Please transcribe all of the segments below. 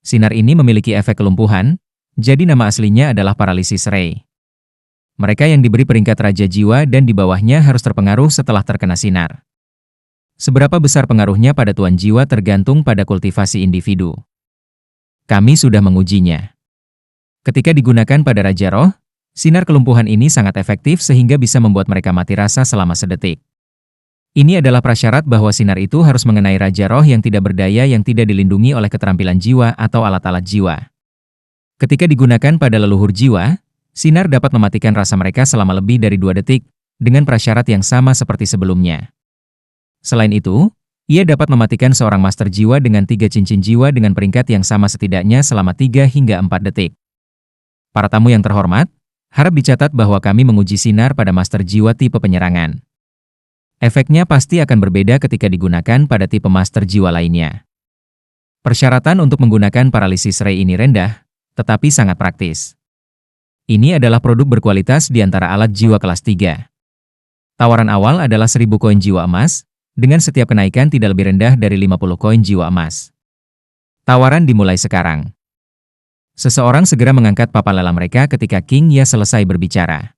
Sinar ini memiliki efek kelumpuhan, jadi nama aslinya adalah Paralysis Ray. Mereka yang diberi peringkat Raja Jiwa dan di bawahnya harus terpengaruh setelah terkena sinar. Seberapa besar pengaruhnya pada Tuan Jiwa tergantung pada kultivasi individu. Kami sudah mengujinya. Ketika digunakan pada Raja Roh, sinar kelumpuhan ini sangat efektif sehingga bisa membuat mereka mati rasa selama sedetik. Ini adalah prasyarat bahwa sinar itu harus mengenai Raja Roh yang tidak berdaya yang tidak dilindungi oleh keterampilan jiwa atau alat-alat jiwa. Ketika digunakan pada leluhur jiwa, sinar dapat mematikan rasa mereka selama lebih dari 2 detik, dengan prasyarat yang sama seperti sebelumnya. Selain itu, ia dapat mematikan seorang master jiwa dengan 3 cincin jiwa dengan peringkat yang sama setidaknya selama 3 hingga 4 detik. Para tamu yang terhormat, harap dicatat bahwa kami menguji sinar pada master jiwa tipe penyerangan. Efeknya pasti akan berbeda ketika digunakan pada tipe master jiwa lainnya. Persyaratan untuk menggunakan Paralysis Ray ini rendah, tetapi sangat praktis. Ini adalah produk berkualitas di antara alat jiwa kelas 3. Tawaran awal adalah 1.000 koin jiwa emas, dengan setiap kenaikan tidak lebih rendah dari 50 koin jiwa emas. Tawaran dimulai sekarang. Seseorang segera mengangkat papan lelang mereka ketika King Ya selesai berbicara.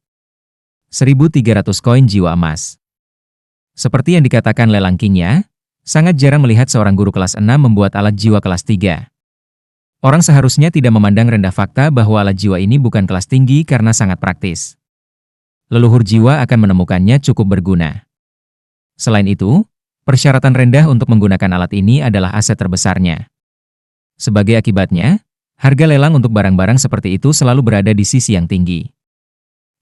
1.300 koin jiwa emas. Seperti yang dikatakan lelang King Ya, sangat jarang melihat seorang guru kelas 6 membuat alat jiwa kelas 3. Orang seharusnya tidak memandang rendah fakta bahwa alat jiwa ini bukan kelas tinggi karena sangat praktis. Leluhur jiwa akan menemukannya cukup berguna. Selain itu, persyaratan rendah untuk menggunakan alat ini adalah aset terbesarnya. Sebagai akibatnya, harga lelang untuk barang-barang seperti itu selalu berada di sisi yang tinggi.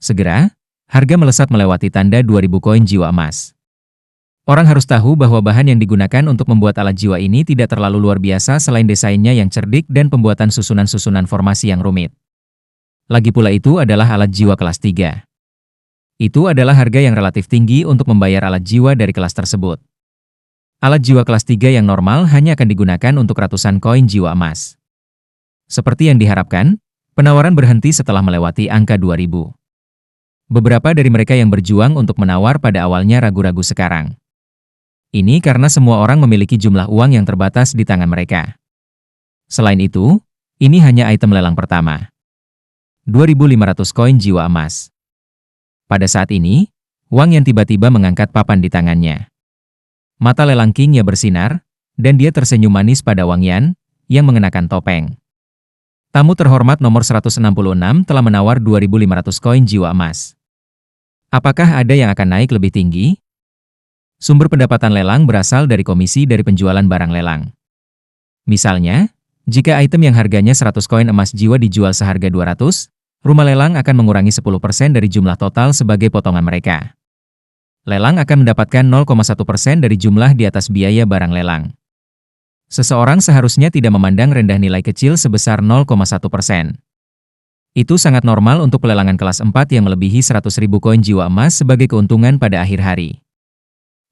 Segera, harga melesat melewati tanda 2.000 koin jiwa emas. Orang harus tahu bahwa bahan yang digunakan untuk membuat alat jiwa ini tidak terlalu luar biasa selain desainnya yang cerdik dan pembuatan susunan-susunan formasi yang rumit. Lagi pula itu adalah alat jiwa kelas 3. Itu adalah harga yang relatif tinggi untuk membayar alat jiwa dari kelas tersebut. Alat jiwa kelas 3 yang normal hanya akan digunakan untuk ratusan koin jiwa emas. Seperti yang diharapkan, penawaran berhenti setelah melewati angka 2.000. Beberapa dari mereka yang berjuang untuk menawar pada awalnya ragu-ragu sekarang. Ini karena semua orang memiliki jumlah uang yang terbatas di tangan mereka. Selain itu, ini hanya item lelang pertama. 2.500 koin jiwa emas. Pada saat ini, Wang Yan tiba-tiba mengangkat papan di tangannya. Mata lelang King Ya bersinar, dan dia tersenyum manis pada Wang Yan, yang mengenakan topeng. Tamu terhormat nomor 166 telah menawar 2.500 koin jiwa emas. Apakah ada yang akan naik lebih tinggi? Sumber pendapatan lelang berasal dari komisi dari penjualan barang lelang. Misalnya, jika item yang harganya 100 koin emas jiwa dijual seharga 200, rumah lelang akan mengurangi 10% dari jumlah total sebagai potongan mereka. Lelang akan mendapatkan 0,1% dari jumlah di atas biaya barang lelang. Seseorang seharusnya tidak memandang rendah nilai kecil sebesar 0,1%. Itu sangat normal untuk pelelangan kelas 4 yang melebihi 100.000 koin jiwa emas sebagai keuntungan pada akhir hari.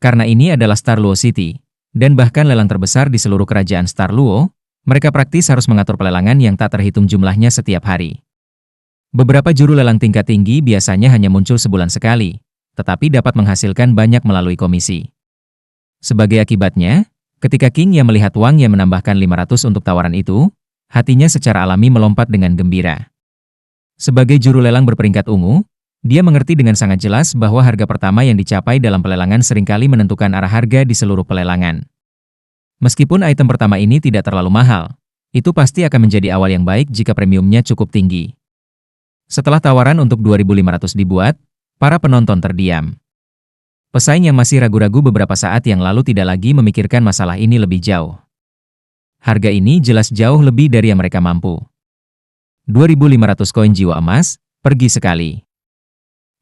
Karena ini adalah Star Luo City, dan bahkan lelang terbesar di seluruh kerajaan Star Luo, mereka praktis harus mengatur pelelangan yang tak terhitung jumlahnya setiap hari. Beberapa juru lelang tingkat tinggi biasanya hanya muncul sebulan sekali, tetapi dapat menghasilkan banyak melalui komisi. Sebagai akibatnya, ketika King Ya melihat Wang Yan menambahkan 500 untuk tawaran itu, hatinya secara alami melompat dengan gembira. Sebagai juru lelang berperingkat ungu, dia mengerti dengan sangat jelas bahwa harga pertama yang dicapai dalam pelelangan seringkali menentukan arah harga di seluruh pelelangan. Meskipun item pertama ini tidak terlalu mahal, itu pasti akan menjadi awal yang baik jika premiumnya cukup tinggi. Setelah tawaran untuk 2.500 dibuat, para penonton terdiam. Pesaing yang masih ragu-ragu beberapa saat yang lalu tidak lagi memikirkan masalah ini lebih jauh. Harga ini jelas jauh lebih dari yang mereka mampu. 2.500 koin jiwa emas, pergi sekali.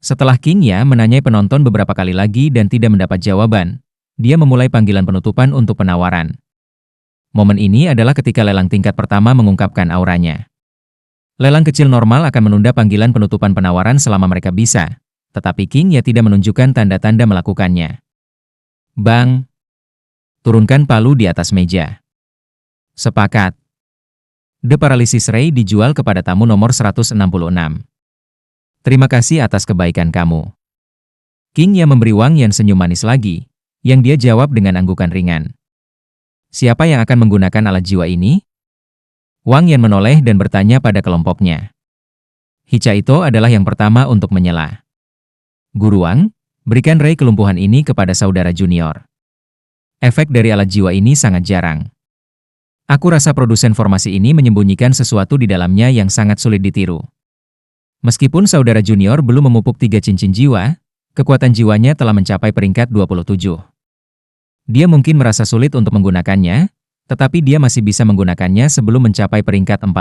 Setelah King Ya menanyai penonton beberapa kali lagi dan tidak mendapat jawaban, dia memulai panggilan penutupan untuk penawaran. Momen ini adalah ketika lelang tingkat pertama mengungkapkan auranya. Lelang kecil normal akan menunda panggilan penutupan penawaran selama mereka bisa, tetapi King Ya tidak menunjukkan tanda-tanda melakukannya. Bang! Turunkan palu di atas meja. Sepakat. The Paralysis Ray dijual kepada tamu nomor 166. Terima kasih atas kebaikan kamu. King Ya memberi Wang Yan senyum manis lagi, yang dia jawab dengan anggukan ringan. Siapa yang akan menggunakan alat jiwa ini? Wang Yan menoleh dan bertanya pada kelompoknya. Hicaito adalah yang pertama untuk menyela. Guru Wang, berikan ray kelumpuhan ini kepada saudara junior. Efek dari alat jiwa ini sangat jarang. Aku rasa produsen formasi ini menyembunyikan sesuatu di dalamnya yang sangat sulit ditiru. Meskipun saudara junior belum memupuk 3 cincin jiwa, kekuatan jiwanya telah mencapai peringkat 27. Dia mungkin merasa sulit untuk menggunakannya, tetapi dia masih bisa menggunakannya sebelum mencapai peringkat 40.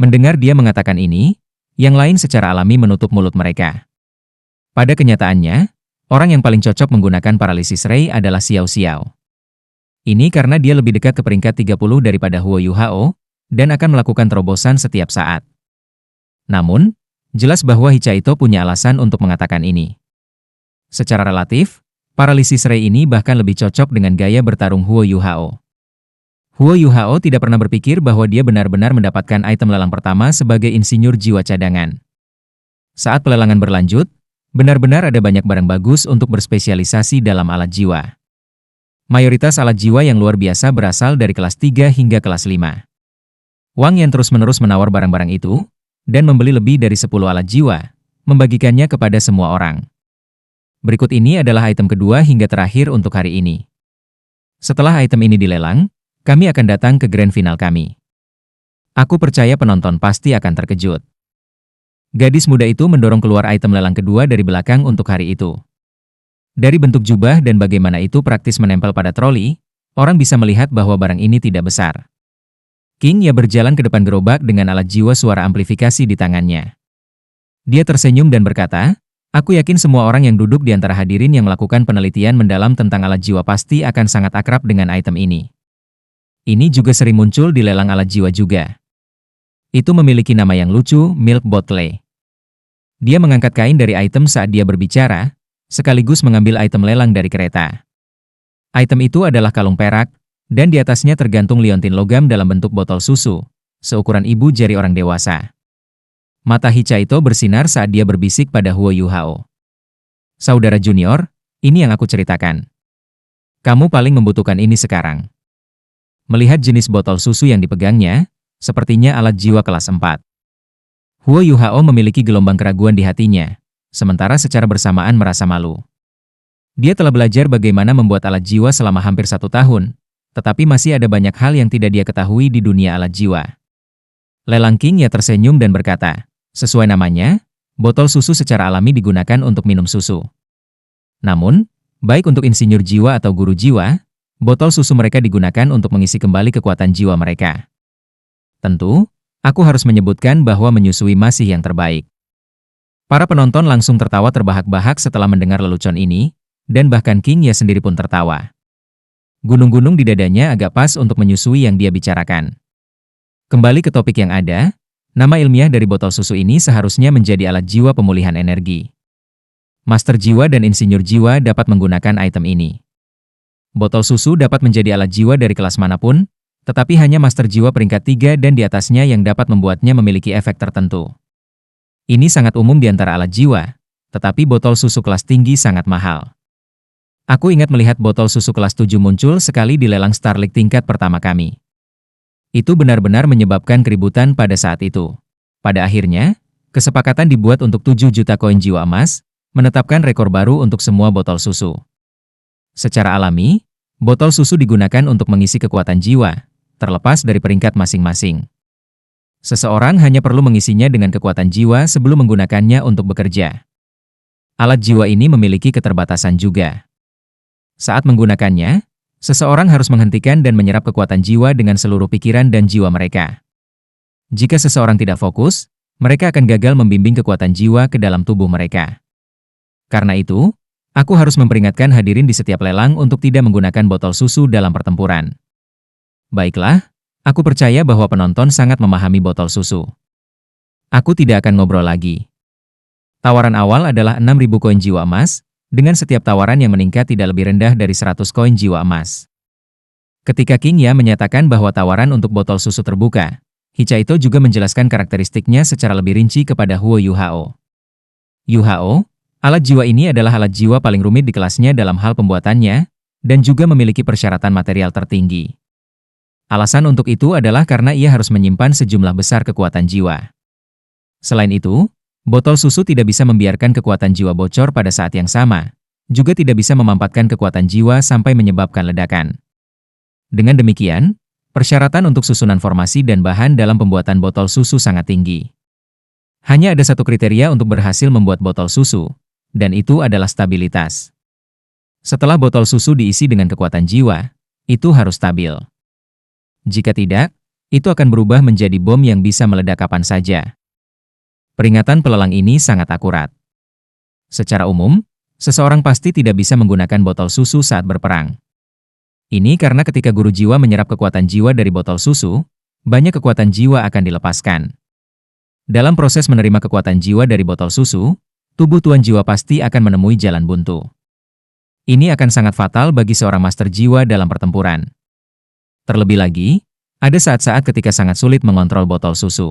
Mendengar dia mengatakan ini, yang lain secara alami menutup mulut mereka. Pada kenyataannya, orang yang paling cocok menggunakan paralisis ray adalah Xiao Xiao. Ini karena dia lebih dekat ke peringkat 30 daripada Huo Yuhao, dan akan melakukan terobosan setiap saat. Namun, jelas bahwa Hicaito punya alasan untuk mengatakan ini. Secara relatif, paralisis ray ini bahkan lebih cocok dengan gaya bertarung Huo Yuhao. Huo Yuhao tidak pernah berpikir bahwa dia benar-benar mendapatkan item lelang pertama sebagai insinyur jiwa cadangan. Saat pelelangan berlanjut, benar-benar ada banyak barang bagus untuk berspesialisasi dalam alat jiwa. Mayoritas alat jiwa yang luar biasa berasal dari kelas 3 hingga kelas 5. Wang Yan terus-menerus menawar barang-barang itu, dan membeli lebih dari 10 alat jiwa, membagikannya kepada semua orang. Berikut ini adalah item kedua hingga terakhir untuk hari ini. Setelah item ini dilelang, kami akan datang ke grand final kami. Aku percaya penonton pasti akan terkejut. Gadis muda itu mendorong keluar item lelang kedua dari belakang untuk hari itu. Dari bentuk jubah dan bagaimana itu praktis menempel pada troli, orang bisa melihat bahwa barang ini tidak besar. King Ya berjalan ke depan gerobak dengan alat jiwa suara amplifikasi di tangannya. Dia tersenyum dan berkata, "Aku yakin semua orang yang duduk di antara hadirin yang melakukan penelitian mendalam tentang alat jiwa pasti akan sangat akrab dengan item ini. Ini juga sering muncul di lelang alat jiwa juga. Itu memiliki nama yang lucu, Milk Bottle." Dia mengangkat kain dari item saat dia berbicara, sekaligus mengambil item lelang dari kereta. Item itu adalah kalung perak, dan di atasnya tergantung liontin logam dalam bentuk botol susu, seukuran ibu jari orang dewasa. Mata Hicaito bersinar saat dia berbisik pada Huo Yuhao. "Saudara junior, ini yang aku ceritakan. Kamu paling membutuhkan ini sekarang." Melihat jenis botol susu yang dipegangnya, sepertinya alat jiwa kelas 4. Huo Yuhao memiliki gelombang keraguan di hatinya, sementara secara bersamaan merasa malu. Dia telah belajar bagaimana membuat alat jiwa selama hampir 1 tahun, tetapi masih ada banyak hal yang tidak dia ketahui di dunia alat jiwa. Lelang King Ya tersenyum dan berkata, "Sesuai namanya, botol susu secara alami digunakan untuk minum susu. Namun, baik untuk insinyur jiwa atau guru jiwa, botol susu mereka digunakan untuk mengisi kembali kekuatan jiwa mereka. Tentu, aku harus menyebutkan bahwa menyusui masih yang terbaik." Para penonton langsung tertawa terbahak-bahak setelah mendengar lelucon ini, dan bahkan King Ya sendiri pun tertawa. Gunung-gunung di dadanya agak pas untuk menyusui yang dia bicarakan. Kembali ke topik yang ada, nama ilmiah dari botol susu ini seharusnya menjadi alat jiwa pemulihan energi. Master jiwa dan insinyur jiwa dapat menggunakan item ini. Botol susu dapat menjadi alat jiwa dari kelas manapun, tetapi hanya master jiwa peringkat 3 dan di atasnya yang dapat membuatnya memiliki efek tertentu. Ini sangat umum di antara alat jiwa, tetapi botol susu kelas tinggi sangat mahal. Aku ingat melihat botol susu kelas 7 muncul sekali di lelang Starlink tingkat pertama kami. Itu benar-benar menyebabkan keributan pada saat itu. Pada akhirnya, kesepakatan dibuat untuk 7 juta koin jiwa emas, menetapkan rekor baru untuk semua botol susu. Secara alami, botol susu digunakan untuk mengisi kekuatan jiwa, terlepas dari peringkat masing-masing. Seseorang hanya perlu mengisinya dengan kekuatan jiwa sebelum menggunakannya untuk bekerja. Alat jiwa ini memiliki keterbatasan juga. Saat menggunakannya, seseorang harus menghentikan dan menyerap kekuatan jiwa dengan seluruh pikiran dan jiwa mereka. Jika seseorang tidak fokus, mereka akan gagal membimbing kekuatan jiwa ke dalam tubuh mereka. Karena itu, aku harus memperingatkan hadirin di setiap lelang untuk tidak menggunakan botol susu dalam pertempuran. Baiklah, aku percaya bahwa penonton sangat memahami botol susu. Aku tidak akan ngobrol lagi. Tawaran awal adalah 6.000 koin jiwa emas, dengan setiap tawaran yang meningkat tidak lebih rendah dari 100 koin jiwa emas. Ketika King Ya menyatakan bahwa tawaran untuk botol susu terbuka, Hicaito juga menjelaskan karakteristiknya secara lebih rinci kepada Huo Yuhao. Yuhao, alat jiwa ini adalah alat jiwa paling rumit di kelasnya dalam hal pembuatannya, dan juga memiliki persyaratan material tertinggi. Alasan untuk itu adalah karena ia harus menyimpan sejumlah besar kekuatan jiwa. Selain itu, botol susu tidak bisa membiarkan kekuatan jiwa bocor pada saat yang sama, juga tidak bisa memampatkan kekuatan jiwa sampai menyebabkan ledakan. Dengan demikian, persyaratan untuk susunan formasi dan bahan dalam pembuatan botol susu sangat tinggi. Hanya ada satu kriteria untuk berhasil membuat botol susu, dan itu adalah stabilitas. Setelah botol susu diisi dengan kekuatan jiwa, itu harus stabil. Jika tidak, itu akan berubah menjadi bom yang bisa meledak kapan saja. Peringatan pelelang ini sangat akurat. Secara umum, seseorang pasti tidak bisa menggunakan botol susu saat berperang. Ini karena ketika guru jiwa menyerap kekuatan jiwa dari botol susu, banyak kekuatan jiwa akan dilepaskan. Dalam proses menerima kekuatan jiwa dari botol susu, tubuh tuan jiwa pasti akan menemui jalan buntu. Ini akan sangat fatal bagi seorang master jiwa dalam pertempuran. Terlebih lagi, ada saat-saat ketika sangat sulit mengontrol botol susu.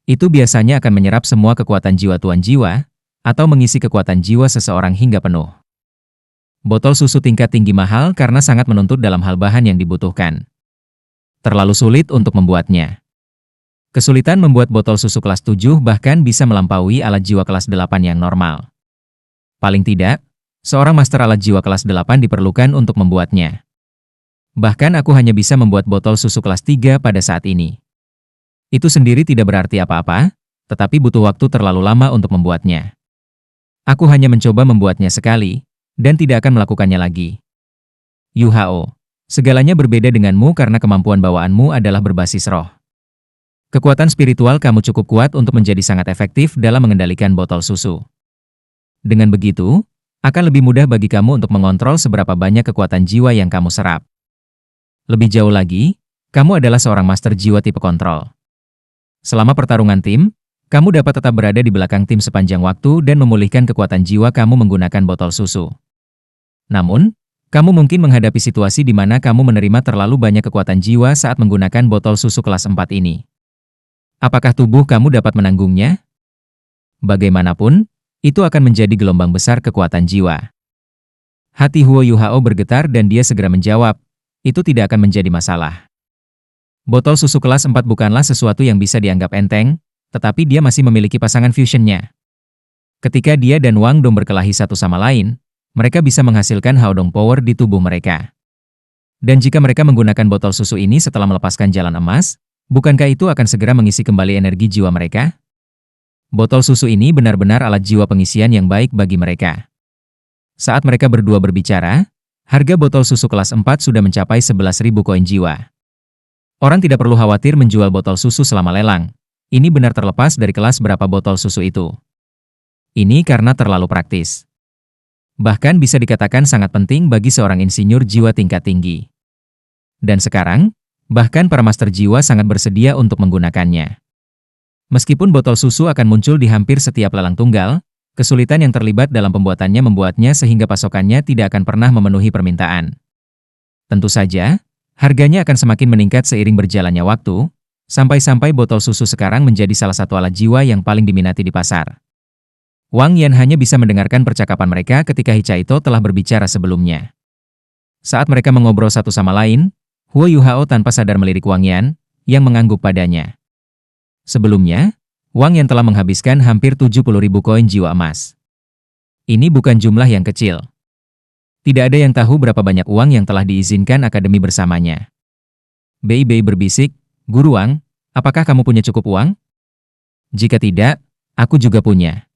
Itu biasanya akan menyerap semua kekuatan jiwa tuan jiwa, atau mengisi kekuatan jiwa seseorang hingga penuh. Botol susu tingkat tinggi mahal karena sangat menuntut dalam hal bahan yang dibutuhkan. Terlalu sulit untuk membuatnya. Kesulitan membuat botol susu kelas 7 bahkan bisa melampaui alat jiwa kelas 8 yang normal. Paling tidak, seorang master alat jiwa kelas 8 diperlukan untuk membuatnya. Bahkan aku hanya bisa membuat botol susu kelas 3 pada saat ini. Itu sendiri tidak berarti apa-apa, tetapi butuh waktu terlalu lama untuk membuatnya. Aku hanya mencoba membuatnya sekali, dan tidak akan melakukannya lagi. Yuhao, segalanya berbeda denganmu karena kemampuan bawaanmu adalah berbasis roh. Kekuatan spiritual kamu cukup kuat untuk menjadi sangat efektif dalam mengendalikan botol susu. Dengan begitu, akan lebih mudah bagi kamu untuk mengontrol seberapa banyak kekuatan jiwa yang kamu serap. Lebih jauh lagi, kamu adalah seorang master jiwa tipe kontrol. Selama pertarungan tim, kamu dapat tetap berada di belakang tim sepanjang waktu dan memulihkan kekuatan jiwa kamu menggunakan botol susu. Namun, kamu mungkin menghadapi situasi di mana kamu menerima terlalu banyak kekuatan jiwa saat menggunakan botol susu kelas 4 ini. Apakah tubuh kamu dapat menanggungnya? Bagaimanapun, itu akan menjadi gelombang besar kekuatan jiwa. Hati Huo Yuhao bergetar dan dia segera menjawab, itu tidak akan menjadi masalah. Botol susu kelas 4 bukanlah sesuatu yang bisa dianggap enteng, tetapi dia masih memiliki pasangan fusionnya. Ketika dia dan Wang Dong berkelahi satu sama lain, mereka bisa menghasilkan Haodong Power di tubuh mereka. Dan jika mereka menggunakan botol susu ini setelah melepaskan jalan emas, bukankah itu akan segera mengisi kembali energi jiwa mereka? Botol susu ini benar-benar alat jiwa pengisian yang baik bagi mereka. Saat mereka berdua berbicara, harga botol susu kelas 4 sudah mencapai 11.000 koin jiwa. Orang tidak perlu khawatir menjual botol susu selama lelang. Ini benar terlepas dari kelas berapa botol susu itu. Ini karena terlalu praktis. Bahkan bisa dikatakan sangat penting bagi seorang insinyur jiwa tingkat tinggi. Dan sekarang, bahkan para master jiwa sangat bersedia untuk menggunakannya. Meskipun botol susu akan muncul di hampir setiap lelang tunggal, kesulitan yang terlibat dalam pembuatannya membuatnya sehingga pasokannya tidak akan pernah memenuhi permintaan. Tentu saja, harganya akan semakin meningkat seiring berjalannya waktu, sampai-sampai botol susu sekarang menjadi salah satu alat jiwa yang paling diminati di pasar. Wang Yan hanya bisa mendengarkan percakapan mereka ketika Hichaito telah berbicara sebelumnya. Saat mereka mengobrol satu sama lain, Huo Yuhao tanpa sadar melirik Wang Yan, yang mengangguk padanya. Sebelumnya, Wang Yan telah menghabiskan hampir 70.000 koin jiwa emas. Ini bukan jumlah yang kecil. Tidak ada yang tahu berapa banyak uang yang telah diizinkan akademi bersamanya. Bei berbisik, Guru Wang, apakah kamu punya cukup uang? Jika tidak, aku juga punya.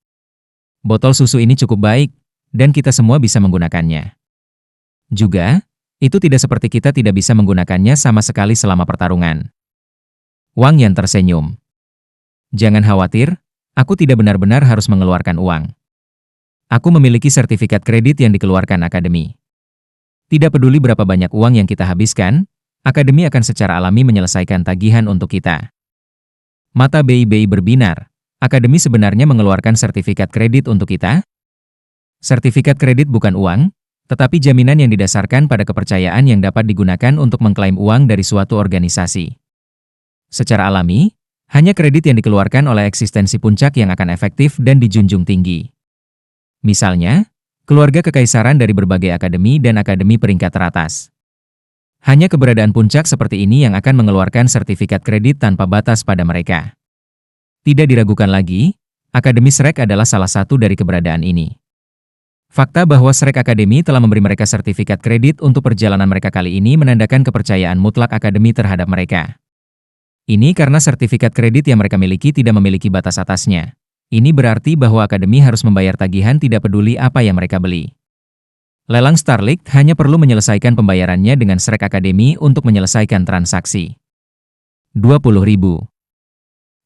Botol susu ini cukup baik, dan kita semua bisa menggunakannya. Juga, itu tidak seperti kita tidak bisa menggunakannya sama sekali selama pertarungan. Wang Yan tersenyum. Jangan khawatir, aku tidak benar-benar harus mengeluarkan uang. Aku memiliki sertifikat kredit yang dikeluarkan akademi. Tidak peduli berapa banyak uang yang kita habiskan, akademi akan secara alami menyelesaikan tagihan untuk kita. Mata Bei berbinar, akademi sebenarnya mengeluarkan sertifikat kredit untuk kita? Sertifikat kredit bukan uang, tetapi jaminan yang didasarkan pada kepercayaan yang dapat digunakan untuk mengklaim uang dari suatu organisasi. Secara alami, hanya kredit yang dikeluarkan oleh eksistensi puncak yang akan efektif dan dijunjung tinggi. Misalnya, keluarga kekaisaran dari berbagai akademi dan akademi peringkat teratas. Hanya keberadaan puncak seperti ini yang akan mengeluarkan sertifikat kredit tanpa batas pada mereka. Tidak diragukan lagi, Akademi Shrek adalah salah satu dari keberadaan ini. Fakta bahwa Shrek Academy telah memberi mereka sertifikat kredit untuk perjalanan mereka kali ini menandakan kepercayaan mutlak Akademi terhadap mereka. Ini karena sertifikat kredit yang mereka miliki tidak memiliki batas atasnya. Ini berarti bahwa Akademi harus membayar tagihan tidak peduli apa yang mereka beli. Lelang Starlink hanya perlu menyelesaikan pembayarannya dengan Shrek Academy untuk menyelesaikan transaksi. 20.000.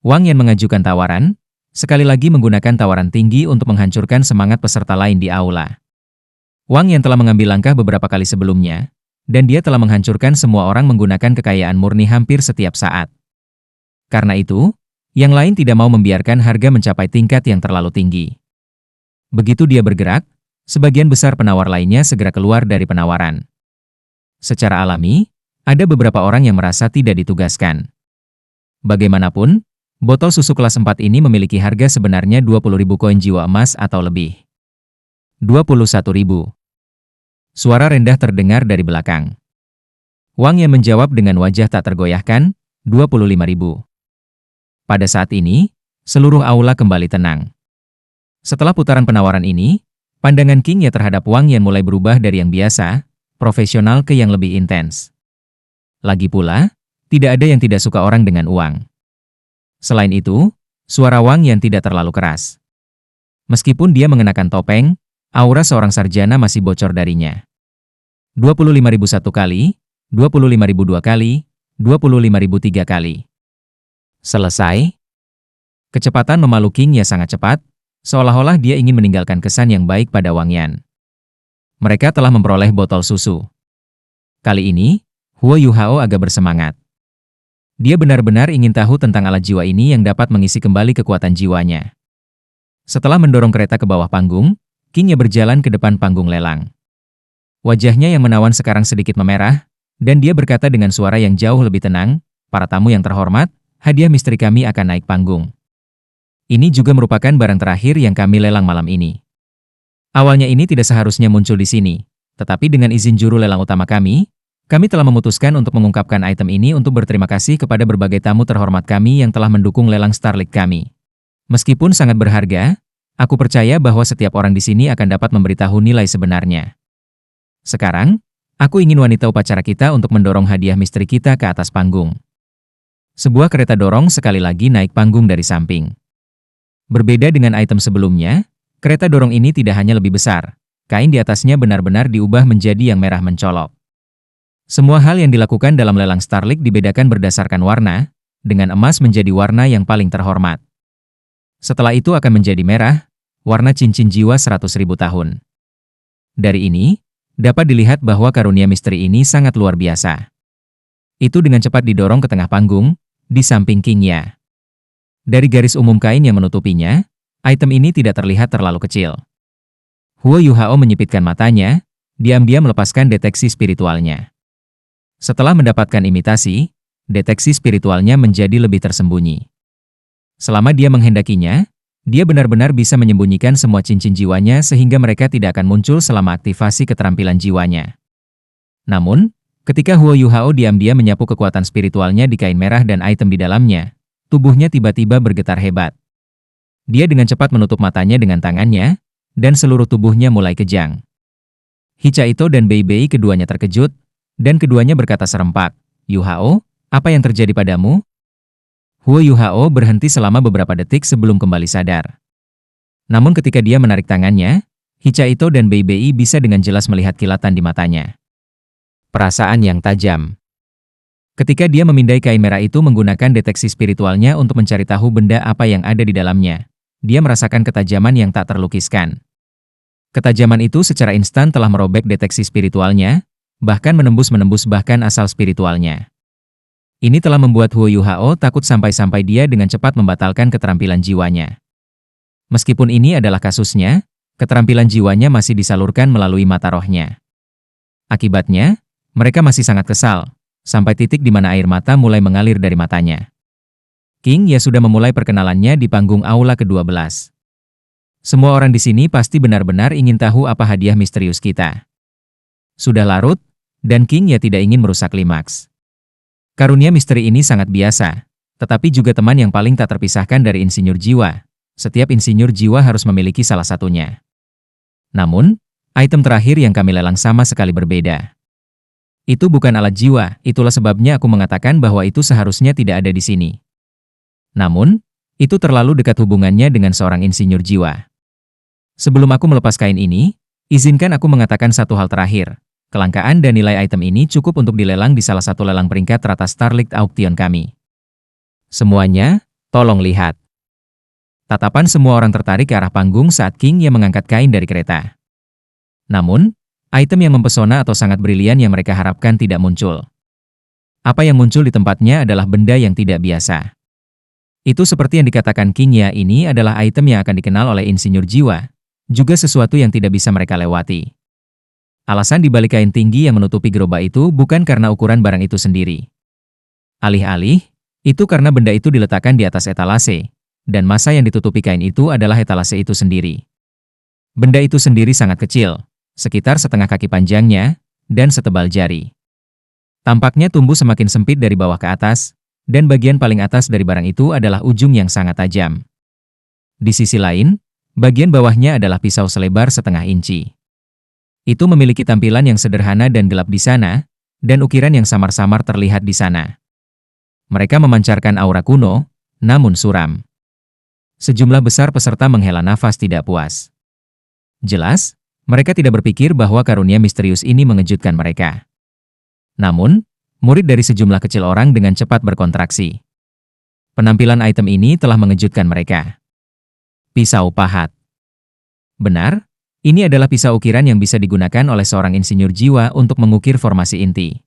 Wang Yan mengajukan tawaran, sekali lagi menggunakan tawaran tinggi untuk menghancurkan semangat peserta lain di aula. Wang Yan telah mengambil langkah beberapa kali sebelumnya, dan dia telah menghancurkan semua orang menggunakan kekayaan murni hampir setiap saat. Karena itu, yang lain tidak mau membiarkan harga mencapai tingkat yang terlalu tinggi. Begitu dia bergerak, sebagian besar penawar lainnya segera keluar dari penawaran. Secara alami, ada beberapa orang yang merasa tidak ditugaskan. Bagaimanapun, botol susu kelas 4 ini memiliki harga sebenarnya 20.000 koin jiwa emas atau lebih. 21.000. Suara rendah terdengar dari belakang. Wang Yan menjawab dengan wajah tak tergoyahkan, 25.000. Pada saat ini, seluruh aula kembali tenang. Setelah putaran penawaran ini, pandangan King Ye terhadap Wang Yan mulai berubah dari yang biasa, profesional ke yang lebih intens. Lagi pula, tidak ada yang tidak suka orang dengan uang. Selain itu, suara Wang Yan tidak terlalu keras. Meskipun dia mengenakan topeng, aura seorang sarjana masih bocor darinya. 25.000 satu kali, 25.000 dua kali, 25.000 tiga kali. Selesai. Kecepatan memalu King Ye sangat cepat, seolah-olah dia ingin meninggalkan kesan yang baik pada Wang Yan. Mereka telah memperoleh botol susu. Kali ini, Huo Yuhao agak bersemangat. Dia benar-benar ingin tahu tentang alat jiwa ini yang dapat mengisi kembali kekuatan jiwanya. Setelah mendorong kereta ke bawah panggung, King Ye berjalan ke depan panggung lelang. Wajahnya yang menawan sekarang sedikit memerah, dan dia berkata dengan suara yang jauh lebih tenang, "Para tamu yang terhormat, hadiah misteri kami akan naik panggung. Ini juga merupakan barang terakhir yang kami lelang malam ini. Awalnya ini tidak seharusnya muncul di sini, tetapi dengan izin juru lelang utama kami telah memutuskan untuk mengungkapkan item ini untuk berterima kasih kepada berbagai tamu terhormat kami yang telah mendukung lelang Starlink kami. Meskipun sangat berharga, aku percaya bahwa setiap orang di sini akan dapat memberitahu nilai sebenarnya. Sekarang, aku ingin wanita upacara kita untuk mendorong hadiah misteri kita ke atas panggung." Sebuah kereta dorong sekali lagi naik panggung dari samping. Berbeda dengan item sebelumnya, kereta dorong ini tidak hanya lebih besar, kain di atasnya benar-benar diubah menjadi yang merah mencolok. Semua hal yang dilakukan dalam lelang Starlink dibedakan berdasarkan warna, dengan emas menjadi warna yang paling terhormat. Setelah itu akan menjadi merah, warna cincin jiwa 100.000 tahun. Dari ini, dapat dilihat bahwa karunia misteri ini sangat luar biasa. Itu dengan cepat didorong ke tengah panggung, di samping King Ye. Dari garis umum kain yang menutupinya, item ini tidak terlihat terlalu kecil. Huo Yuhao menyipitkan matanya, diam-diam melepaskan deteksi spiritualnya. Setelah mendapatkan imitasi, deteksi spiritualnya menjadi lebih tersembunyi. Selama dia menghendakinya, dia benar-benar bisa menyembunyikan semua cincin jiwanya sehingga mereka tidak akan muncul selama aktivasi keterampilan jiwanya. Namun, ketika Huo Yuhao diam-diam menyapu kekuatan spiritualnya di kain merah dan item di dalamnya, tubuhnya tiba-tiba bergetar hebat. Dia dengan cepat menutup matanya dengan tangannya, dan seluruh tubuhnya mulai kejang. Hicha Ito dan Bei Bei keduanya terkejut, dan keduanya berkata serempak, "Yuhao, apa yang terjadi padamu?" Huo Yuhao berhenti selama beberapa detik sebelum kembali sadar. Namun ketika dia menarik tangannya, Hicha Ito dan Bei Bei bisa dengan jelas melihat kilatan di matanya. Perasaan yang tajam. Ketika dia memindai kain merah itu menggunakan deteksi spiritualnya untuk mencari tahu benda apa yang ada di dalamnya, dia merasakan ketajaman yang tak terlukiskan. Ketajaman itu secara instan telah merobek deteksi spiritualnya, bahkan menembus bahkan asal spiritualnya. Ini telah membuat Huo Yuhao takut sampai-sampai dia dengan cepat membatalkan keterampilan jiwanya. Meskipun ini adalah kasusnya, keterampilan jiwanya masih disalurkan melalui mata rohnya. Akibatnya, mereka masih sangat kesal, sampai titik di mana air mata mulai mengalir dari matanya. King Ye sudah memulai perkenalannya di panggung aula ke-12. Semua orang di sini pasti benar-benar ingin tahu apa hadiah misterius kita. Sudah larut, dan King Ya tidak ingin merusak klimaks. Karunia misteri ini sangat biasa, tetapi juga teman yang paling tak terpisahkan dari insinyur jiwa. Setiap insinyur jiwa harus memiliki salah satunya. Namun, item terakhir yang kami lelang sama sekali berbeda. Itu bukan alat jiwa, itulah sebabnya aku mengatakan bahwa itu seharusnya tidak ada di sini. Namun, itu terlalu dekat hubungannya dengan seorang insinyur jiwa. Sebelum aku melepas kain ini, izinkan aku mengatakan satu hal terakhir. Kelangkaan dan nilai item ini cukup untuk dilelang di salah satu lelang peringkat teratas Starlight Auction kami. Semuanya, tolong lihat. Tatapan semua orang tertarik ke arah panggung saat King Ya mengangkat kain dari kereta. Namun, item yang mempesona atau sangat brilian yang mereka harapkan tidak muncul. Apa yang muncul di tempatnya adalah benda yang tidak biasa. Itu seperti yang dikatakan King Ya, ini adalah item yang akan dikenal oleh insinyur jiwa, juga sesuatu yang tidak bisa mereka lewati. Alasan dibalik kain tinggi yang menutupi gerobak itu bukan karena ukuran barang itu sendiri. Alih-alih, itu karena benda itu diletakkan di atas etalase, dan massa yang ditutupi kain itu adalah etalase itu sendiri. Benda itu sendiri sangat kecil, sekitar setengah kaki panjangnya, dan setebal jari. Tampaknya tumbuh semakin sempit dari bawah ke atas, dan bagian paling atas dari barang itu adalah ujung yang sangat tajam. Di sisi lain, bagian bawahnya adalah pisau selebar setengah inci. Itu memiliki tampilan yang sederhana dan gelap di sana, dan ukiran yang samar-samar terlihat di sana. Mereka memancarkan aura kuno, namun suram. Sejumlah besar peserta menghela nafas tidak puas. Jelas, mereka tidak berpikir bahwa karunia misterius ini mengejutkan mereka. Namun, murid dari sejumlah kecil orang dengan cepat berkontraksi. Penampilan item ini telah mengejutkan mereka. Pisau pahat. Benar, ini adalah pisau ukiran yang bisa digunakan oleh seorang insinyur jiwa untuk mengukir formasi inti.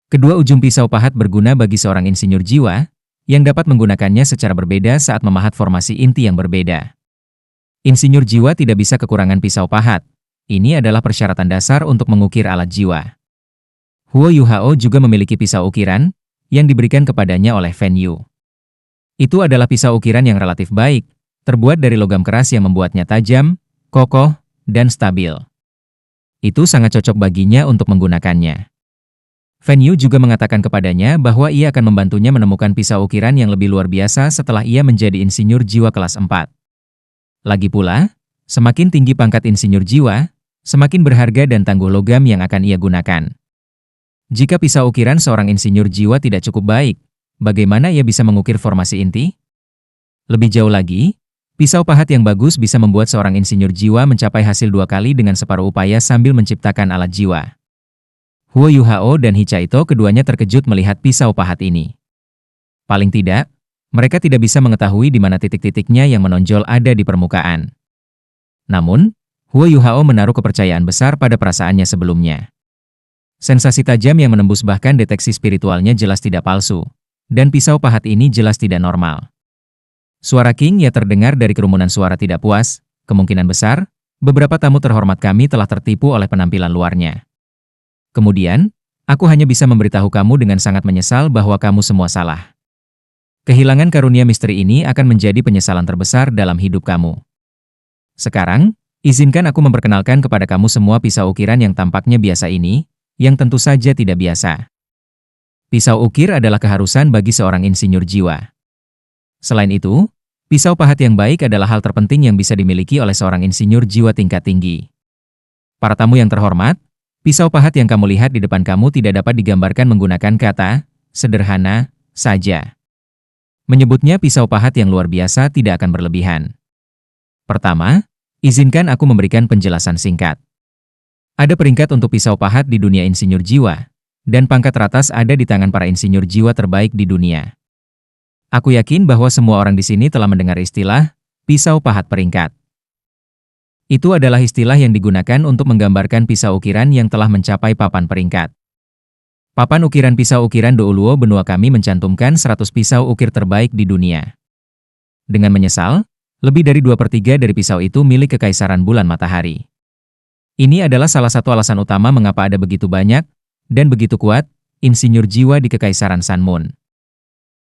Kedua ujung pisau pahat berguna bagi seorang insinyur jiwa, yang dapat menggunakannya secara berbeda saat memahat formasi inti yang berbeda. Insinyur jiwa tidak bisa kekurangan pisau pahat. Ini adalah persyaratan dasar untuk mengukir alat jiwa. Huo Yuhao juga memiliki pisau ukiran, yang diberikan kepadanya oleh Fan Yu. Itu adalah pisau ukiran yang relatif baik, terbuat dari logam keras yang membuatnya tajam, kokoh, dan stabil. Itu sangat cocok baginya untuk menggunakannya. Fan Yu juga mengatakan kepadanya bahwa ia akan membantunya menemukan pisau ukiran yang lebih luar biasa setelah ia menjadi insinyur jiwa kelas 4. Lagi pula, semakin tinggi pangkat insinyur jiwa, semakin berharga dan tangguh logam yang akan ia gunakan. Jika pisau ukiran seorang insinyur jiwa tidak cukup baik, bagaimana ia bisa mengukir formasi inti? Lebih jauh lagi, pisau pahat yang bagus bisa membuat seorang insinyur jiwa mencapai hasil 2 kali dengan separuh upaya sambil menciptakan alat jiwa. Huo Yuhao dan Hichaito keduanya terkejut melihat pisau pahat ini. Paling tidak, mereka tidak bisa mengetahui di mana titik-titiknya yang menonjol ada di permukaan. Namun, Huo Yuhao menaruh kepercayaan besar pada perasaannya sebelumnya. Sensasi tajam yang menembus bahkan deteksi spiritualnya jelas tidak palsu, dan pisau pahat ini jelas tidak normal. Suara King Ya terdengar dari kerumunan suara tidak puas, kemungkinan besar, beberapa tamu terhormat kami telah tertipu oleh penampilan luarnya. Kemudian, aku hanya bisa memberitahu kamu dengan sangat menyesal bahwa kamu semua salah. Kehilangan karunia misteri ini akan menjadi penyesalan terbesar dalam hidup kamu. Sekarang, izinkan aku memperkenalkan kepada kamu semua pisau ukiran yang tampaknya biasa ini, yang tentu saja tidak biasa. Pisau ukir adalah keharusan bagi seorang insinyur jiwa. Selain itu, pisau pahat yang baik adalah hal terpenting yang bisa dimiliki oleh seorang insinyur jiwa tingkat tinggi. Para tamu yang terhormat, pisau pahat yang kamu lihat di depan kamu tidak dapat digambarkan menggunakan kata, sederhana, saja. Menyebutnya pisau pahat yang luar biasa tidak akan berlebihan. Pertama, izinkan aku memberikan penjelasan singkat. Ada peringkat untuk pisau pahat di dunia insinyur jiwa, dan pangkat teratas ada di tangan para insinyur jiwa terbaik di dunia. Aku yakin bahwa semua orang di sini telah mendengar istilah pisau pahat peringkat. Itu adalah istilah yang digunakan untuk menggambarkan pisau ukiran yang telah mencapai papan peringkat. Papan ukiran pisau ukiran Douluo benua kami mencantumkan 100 pisau ukir terbaik di dunia. Dengan menyesal, lebih dari 2/3 dari pisau itu milik Kekaisaran Bulan Matahari. Ini adalah salah satu alasan utama mengapa ada begitu banyak, dan begitu kuat, insinyur jiwa di Kekaisaran Sun Moon.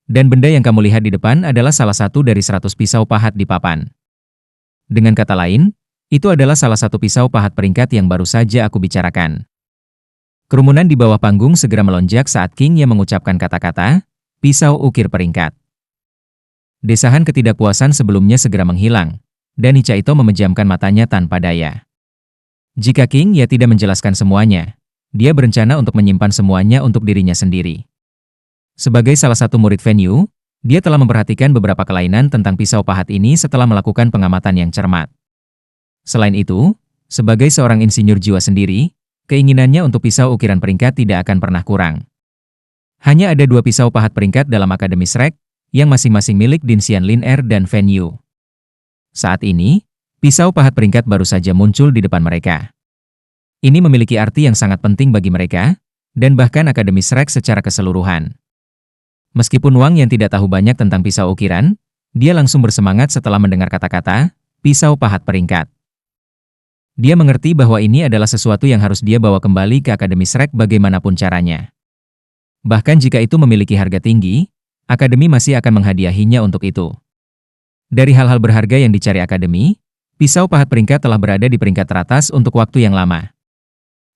Dan benda yang kamu lihat di depan adalah salah satu dari 100 pisau pahat di papan. Dengan kata lain, itu adalah salah satu pisau pahat peringkat yang baru saja aku bicarakan. Kerumunan di bawah panggung segera melonjak saat King Ye mengucapkan kata-kata, pisau ukir peringkat. Desahan ketidakpuasan sebelumnya segera menghilang, dan Hichaito memejamkan matanya tanpa daya. Jika King Ye tidak menjelaskan semuanya, dia berencana untuk menyimpan semuanya untuk dirinya sendiri. Sebagai salah satu murid Venue, dia telah memperhatikan beberapa kelainan tentang pisau pahat ini setelah melakukan pengamatan yang cermat. Selain itu, sebagai seorang insinyur jiwa sendiri, keinginannya untuk pisau ukiran peringkat tidak akan pernah kurang. Hanya ada 2 pisau pahat peringkat dalam Akademi Shrek, yang masing-masing milik Din Xianlin dan Venue. Saat ini, pisau pahat peringkat baru saja muncul di depan mereka. Ini memiliki arti yang sangat penting bagi mereka, dan bahkan Akademi Shrek secara keseluruhan. Meskipun Wang yang tidak tahu banyak tentang pisau ukiran, dia langsung bersemangat setelah mendengar kata-kata, pisau pahat peringkat. Dia mengerti bahwa ini adalah sesuatu yang harus dia bawa kembali ke Akademi Shrek bagaimanapun caranya. Bahkan jika itu memiliki harga tinggi, Akademi masih akan menghadiahinya untuk itu. Dari hal-hal berharga yang dicari Akademi, pisau pahat peringkat telah berada di peringkat teratas untuk waktu yang lama.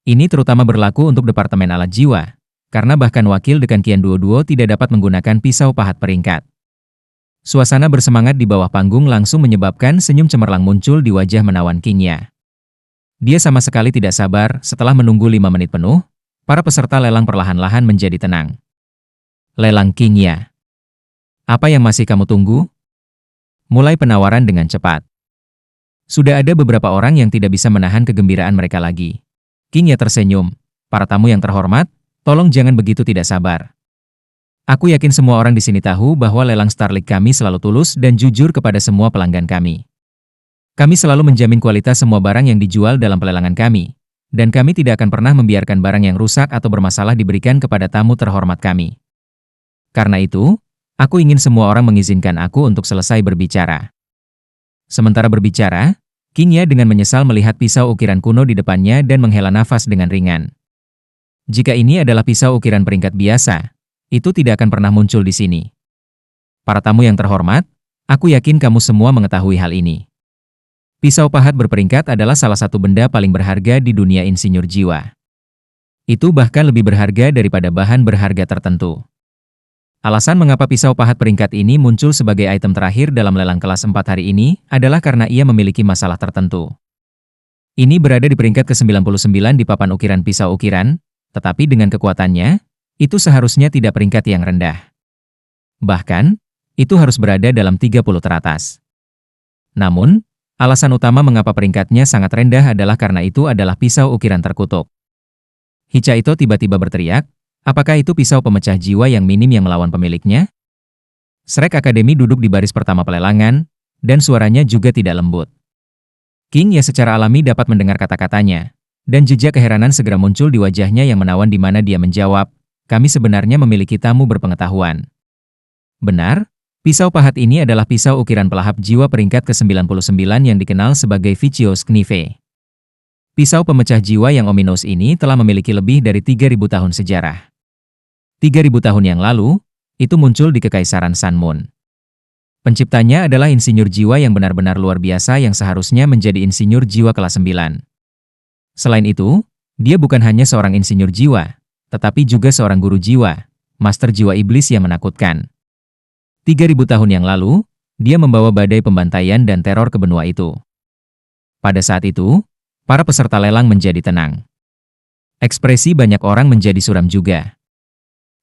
Ini terutama berlaku untuk Departemen Alat Jiwa, karena bahkan wakil dekan Qian Duo tidak dapat menggunakan pisau pahat peringkat. Suasana bersemangat di bawah panggung langsung menyebabkan senyum cemerlang muncul di wajah menawan King Ye. Dia sama sekali tidak sabar. Setelah menunggu 5 menit penuh, para peserta lelang perlahan-lahan menjadi tenang. Lelang King Ye. Apa yang masih kamu tunggu? Mulai penawaran dengan cepat. Sudah ada beberapa orang yang tidak bisa menahan kegembiraan mereka lagi. King Ye tersenyum. Para tamu yang terhormat, tolong jangan begitu tidak sabar. Aku yakin semua orang di sini tahu bahwa lelang Starlight kami selalu tulus dan jujur kepada semua pelanggan kami. Kami selalu menjamin kualitas semua barang yang dijual dalam pelelangan kami, dan kami tidak akan pernah membiarkan barang yang rusak atau bermasalah diberikan kepada tamu terhormat kami. Karena itu, aku ingin semua orang mengizinkan aku untuk selesai berbicara. Sementara berbicara, King Ye dengan menyesal melihat pisau ukiran kuno di depannya dan menghela nafas dengan ringan. Jika ini adalah pisau ukiran peringkat biasa, itu tidak akan pernah muncul di sini. Para tamu yang terhormat, aku yakin kamu semua mengetahui hal ini. Pisau pahat berperingkat adalah salah satu benda paling berharga di dunia insinyur jiwa. Itu bahkan lebih berharga daripada bahan berharga tertentu. Alasan mengapa pisau pahat peringkat ini muncul sebagai item terakhir dalam lelang kelas 4 hari ini adalah karena ia memiliki masalah tertentu. Ini berada di peringkat ke-99 di papan ukiran pisau ukiran, tetapi dengan kekuatannya, itu seharusnya tidak peringkat yang rendah. Bahkan, itu harus berada dalam 30 teratas. Namun, alasan utama mengapa peringkatnya sangat rendah adalah karena itu adalah pisau ukiran terkutuk. Hichaito tiba-tiba berteriak, apakah itu pisau pemecah jiwa yang minim yang melawan pemiliknya? Shrek Academy duduk di baris pertama pelelangan, dan suaranya juga tidak lembut. King Ye secara alami dapat mendengar kata-katanya, dan jejak keheranan segera muncul di wajahnya yang menawan di mana dia menjawab, kami sebenarnya memiliki tamu berpengetahuan. Benar, pisau pahat ini adalah pisau ukiran pelahap jiwa peringkat ke-99 yang dikenal sebagai Vicious Knife. Pisau pemecah jiwa yang ominous ini telah memiliki lebih dari 3.000 tahun sejarah. 3.000 tahun yang lalu, itu muncul di Kekaisaran Sun Moon. Penciptanya adalah insinyur jiwa yang benar-benar luar biasa yang seharusnya menjadi insinyur jiwa kelas 9. Selain itu, dia bukan hanya seorang insinyur jiwa, tetapi juga seorang guru jiwa, master jiwa iblis yang menakutkan. 3.000 tahun yang lalu, dia membawa badai pembantaian dan teror ke benua itu. Pada saat itu, para peserta lelang menjadi tenang. Ekspresi banyak orang menjadi suram juga.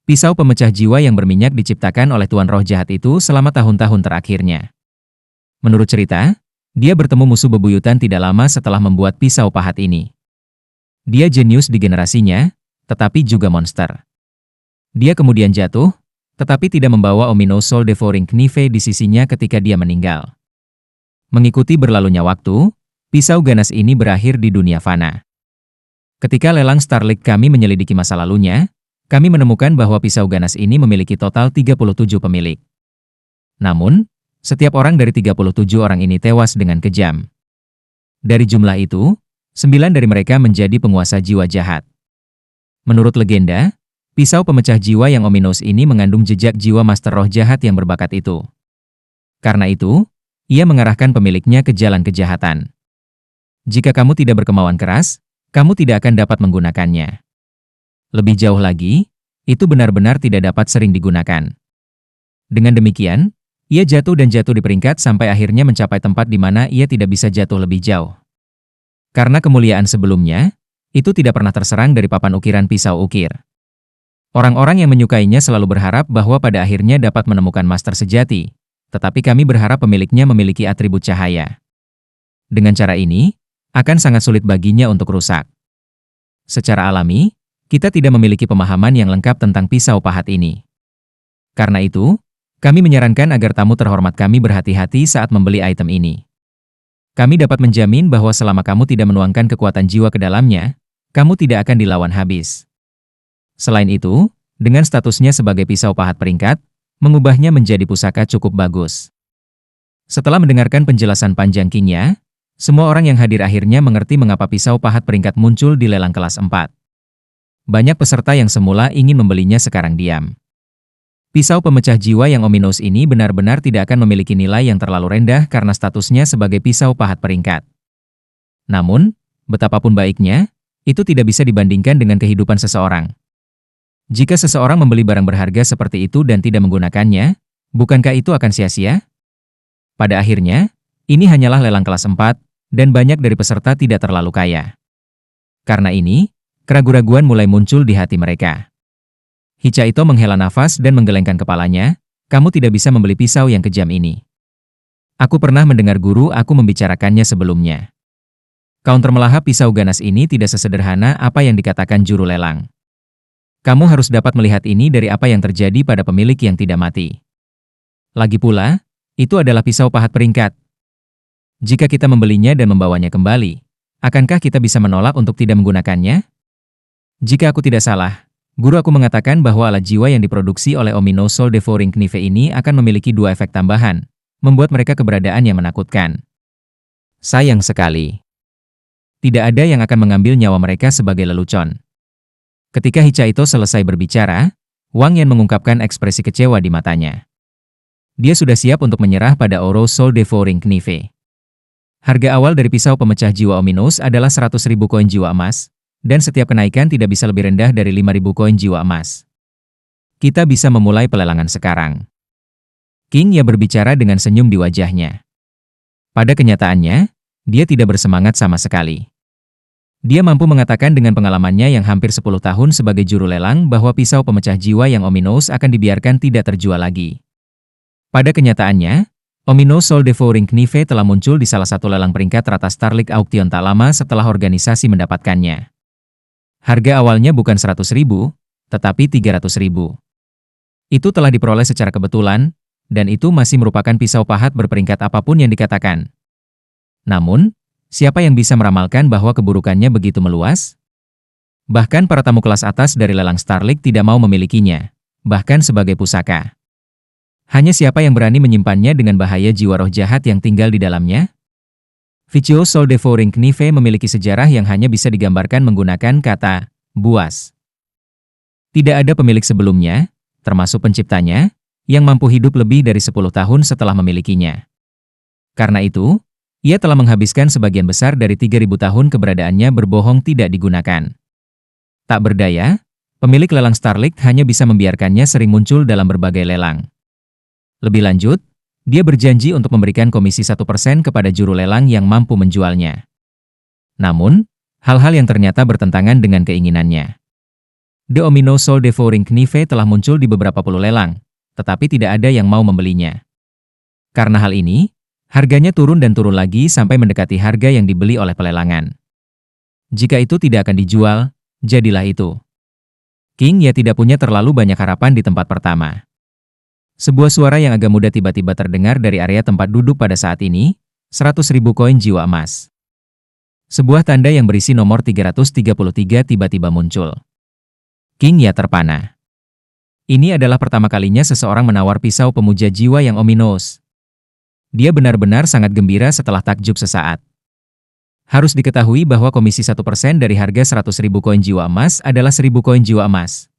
Pisau pemecah jiwa yang berminyak diciptakan oleh Tuan Roh Jahat itu selama tahun-tahun terakhirnya. Menurut cerita, dia bertemu musuh bebuyutan tidak lama setelah membuat pisau pahat ini. Dia jenius di generasinya, tetapi juga monster. Dia kemudian jatuh, tetapi tidak membawa Ominous Soul Devouring Knife di sisinya ketika dia meninggal. Mengikuti berlalunya waktu, pisau ganas ini berakhir di dunia fana. Ketika lelang Starlight kami menyelidiki masa lalunya, kami menemukan bahwa pisau ganas ini memiliki total 37 pemilik. Namun, setiap orang dari 37 orang ini tewas dengan kejam. Dari jumlah itu, 9 dari mereka menjadi penguasa jiwa jahat. Menurut legenda, pisau pemecah jiwa yang ominous ini mengandung jejak jiwa master roh jahat yang berbakat itu. Karena itu, ia mengarahkan pemiliknya ke jalan kejahatan. Jika kamu tidak berkemauan keras, kamu tidak akan dapat menggunakannya. Lebih jauh lagi, itu benar-benar tidak dapat sering digunakan. Dengan demikian, ia jatuh dan jatuh di peringkat sampai akhirnya mencapai tempat di mana ia tidak bisa jatuh lebih jauh. Karena kemuliaan sebelumnya, itu tidak pernah terserang dari papan ukiran pisau ukir. Orang-orang yang menyukainya selalu berharap bahwa pada akhirnya dapat menemukan master sejati, tetapi kami berharap pemiliknya memiliki atribut cahaya. Dengan cara ini, akan sangat sulit baginya untuk rusak. Secara alami, kita tidak memiliki pemahaman yang lengkap tentang pisau pahat ini. Karena itu, kami menyarankan agar tamu terhormat kami berhati-hati saat membeli item ini. Kami dapat menjamin bahwa selama kamu tidak menuangkan kekuatan jiwa ke dalamnya, kamu tidak akan dilawan habis. Selain itu, dengan statusnya sebagai pisau pahat peringkat, mengubahnya menjadi pusaka cukup bagus. Setelah mendengarkan penjelasan panjang King-nya, semua orang yang hadir akhirnya mengerti mengapa pisau pahat peringkat muncul di lelang kelas 4. Banyak peserta yang semula ingin membelinya sekarang diam. Pisau pemecah jiwa yang ominous ini benar-benar tidak akan memiliki nilai yang terlalu rendah karena statusnya sebagai pisau pahat peringkat. Namun, betapapun baiknya, itu tidak bisa dibandingkan dengan kehidupan seseorang. Jika seseorang membeli barang berharga seperti itu dan tidak menggunakannya, bukankah itu akan sia-sia? Pada akhirnya, ini hanyalah lelang kelas 4, dan banyak dari peserta tidak terlalu kaya. Karena ini, keraguan-raguan mulai muncul di hati mereka. Hichaito menghela nafas dan menggelengkan kepalanya, kamu tidak bisa membeli pisau yang kejam ini. Aku pernah mendengar guru aku membicarakannya sebelumnya. Counter melahap pisau ganas ini tidak sesederhana apa yang dikatakan juru lelang. Kamu harus dapat melihat ini dari apa yang terjadi pada pemilik yang tidak mati. Lagi pula, itu adalah pisau pahat peringkat. Jika kita membelinya dan membawanya kembali, akankah kita bisa menolak untuk tidak menggunakannya? Jika aku tidak salah, guru aku mengatakan bahwa alat jiwa yang diproduksi oleh Omino Soul Devouring Knife ini akan memiliki 2 efek tambahan, membuat mereka keberadaan yang menakutkan. Sayang sekali. Tidak ada yang akan mengambil nyawa mereka sebagai lelucon. Ketika Hichaito selesai berbicara, Wang Yan mengungkapkan ekspresi kecewa di matanya. Dia sudah siap untuk menyerah pada Oro Soul Devouring Knife. Harga awal dari pisau pemecah jiwa ominous adalah 100.000 koin jiwa emas, dan setiap kenaikan tidak bisa lebih rendah dari 5.000 koin jiwa emas. Kita bisa memulai pelelangan sekarang. King Ya berbicara dengan senyum di wajahnya. Pada kenyataannya, dia tidak bersemangat sama sekali. Dia mampu mengatakan dengan pengalamannya yang hampir 10 tahun sebagai juru lelang bahwa pisau pemecah jiwa yang ominous akan dibiarkan tidak terjual lagi. Pada kenyataannya, Omino Soul Devouring Knife telah muncul di salah satu lelang peringkat teratas Starlight Auction tak lama setelah organisasi mendapatkannya. Harga awalnya bukan 100.000, tetapi 300.000. Itu telah diperoleh secara kebetulan, dan itu masih merupakan pisau pahat berperingkat apapun yang dikatakan. Namun, siapa yang bisa meramalkan bahwa keburukannya begitu meluas? Bahkan para tamu kelas atas dari lelang Starlight tidak mau memilikinya, bahkan sebagai pusaka. Hanya siapa yang berani menyimpannya dengan bahaya jiwa roh jahat yang tinggal di dalamnya? Vicio Soul Devouring Knife memiliki sejarah yang hanya bisa digambarkan menggunakan kata buas. Tidak ada pemilik sebelumnya, termasuk penciptanya, yang mampu hidup lebih dari 10 tahun setelah memilikinya. Karena itu, ia telah menghabiskan sebagian besar dari 3.000 tahun keberadaannya berbohong tidak digunakan. Tak berdaya, pemilik lelang Starlight hanya bisa membiarkannya sering muncul dalam berbagai lelang. Lebih lanjut, dia berjanji untuk memberikan komisi 1% kepada juru lelang yang mampu menjualnya. Namun, hal-hal yang ternyata bertentangan dengan keinginannya. The Omino Soul Devouring Knife telah muncul di beberapa puluh lelang, tetapi tidak ada yang mau membelinya. Karena hal ini, harganya turun dan turun lagi sampai mendekati harga yang dibeli oleh pelelangan. Jika itu tidak akan dijual, jadilah itu. King Ya tidak punya terlalu banyak harapan di tempat pertama. Sebuah suara yang agak muda tiba-tiba terdengar dari area tempat duduk pada saat ini, 100.000 koin jiwa emas. Sebuah tanda yang berisi nomor 333 tiba-tiba muncul. King Ya terpana. Ini adalah pertama kalinya seseorang menawar pisau pemuja jiwa yang ominous. Dia benar-benar sangat gembira setelah takjub sesaat. Harus diketahui bahwa komisi 1% dari harga 100.000 koin jiwa emas adalah 1.000 koin jiwa emas.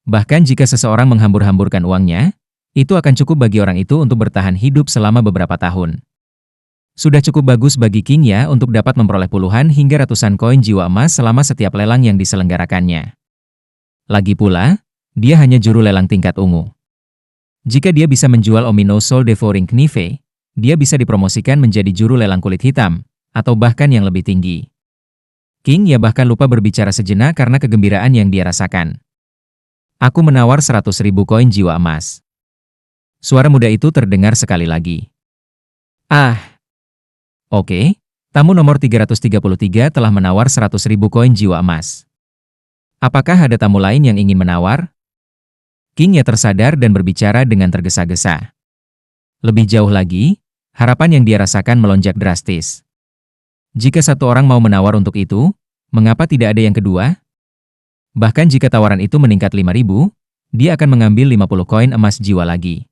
Bahkan jika seseorang menghambur-hamburkan uangnya, itu akan cukup bagi orang itu untuk bertahan hidup selama beberapa tahun. Sudah cukup bagus bagi King Ya untuk dapat memperoleh puluhan hingga ratusan koin jiwa emas selama setiap lelang yang diselenggarakannya. Lagi pula, dia hanya juru lelang tingkat ungu. Jika dia bisa menjual Omino Soul Devouring Knife, dia bisa dipromosikan menjadi juru lelang kulit hitam, atau bahkan yang lebih tinggi. King Ya bahkan lupa berbicara sejenak karena kegembiraan yang dia rasakan. Aku menawar 100.000 koin jiwa emas. Suara muda itu terdengar sekali lagi. Ah, oke. Tamu nomor 333 telah menawar 100.000 koin jiwa emas. Apakah ada tamu lain yang ingin menawar? King Ya tersadar dan berbicara dengan tergesa-gesa. Lebih jauh lagi, harapan yang dia rasakan melonjak drastis. Jika satu orang mau menawar untuk itu, mengapa tidak ada yang kedua? Bahkan jika tawaran itu meningkat 5.000, dia akan mengambil 50 koin emas jiwa lagi.